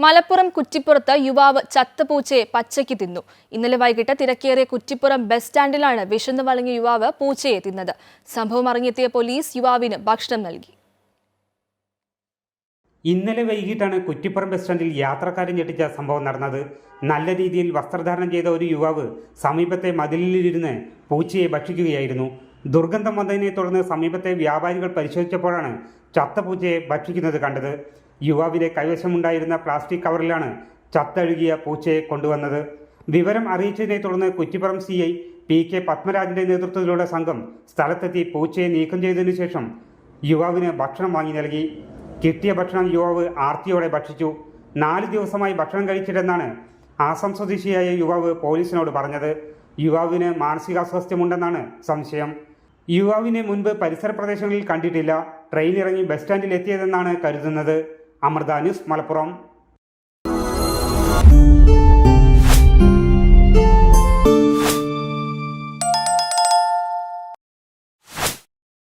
മലപ്പുറം കുറ്റിപ്പുറത്ത് യുവാവ് ചത്ത പൂച്ചയെ പച്ചയ്ക്ക് തിന്നു. ഇന്നലെ വൈകിട്ട് തിരക്കേറിയ കുറ്റിപ്പുറം ബസ് സ്റ്റാൻഡിലാണ് വിശന്നു വളങ്ങിയ യുവാവ് പൂച്ചയെ തിന്നത്. സംഭവം അറിഞ്ഞെത്തിയ പോലീസ് യുവാവിന് ഭക്ഷണം നൽകി. ഇന്നലെ വൈകിട്ടാണ് കുറ്റിപ്പുറം ബസ് സ്റ്റാൻഡിൽ യാത്രക്കാരെ ഞെട്ടിച്ച സംഭവം നടന്നത്. നല്ല രീതിയിൽ വസ്ത്രധാരണം ചെയ്ത ഒരു യുവാവ് സമീപത്തെ മതിലിലിരുന്ന് പൂച്ചയെ ഭക്ഷിക്കുകയായിരുന്നു. ദുർഗന്ധം വന്നതിനെ തുടർന്ന് സമീപത്തെ വ്യാപാരികൾ പരിശോധിച്ചപ്പോഴാണ് ചത്ത പൂച്ചയെ ഭക്ഷിക്കുന്നത് കണ്ടത്. യുവാവിന്റെ കൈവശമുണ്ടായിരുന്ന പ്ലാസ്റ്റിക് കവറിലാണ് ചത്തഴുകിയ പൂച്ചയെ കൊണ്ടുവന്നത്. വിവരം അറിയിച്ചതിനെ തുടർന്ന് കുറ്റിപ്പുറം CI PK പത്മരാജന്റെ നേതൃത്വത്തിലുള്ള സംഘം സ്ഥലത്തെത്തി പൂച്ചയെ നീക്കം ചെയ്തതിനു ശേഷം യുവാവിന് ഭക്ഷണം വാങ്ങി നൽകി. കിട്ടിയ ഭക്ഷണം യുവാവ് ആർത്തിയോടെ ഭക്ഷിച്ചു. 4 ദിവസമായി ഭക്ഷണം കഴിച്ചില്ലെന്നാണ് ആസം സ്വദേശിയായ യുവാവ് പോലീസിനോട് പറഞ്ഞത്. യുവാവിന് മാനസികാസ്വാസ്ഥ്യമുണ്ടെന്നാണ് സംശയം. യുവാവിനെ മുൻപ് പരിസര പ്രദേശങ്ങളിൽ കണ്ടിട്ടില്ല. ട്രെയിനിറങ്ങി ബസ് സ്റ്റാൻഡിൽ എത്തിയതെന്നാണ് കരുതുന്നത്. അമൃത ന്യൂസ്, മലപ്പുറം.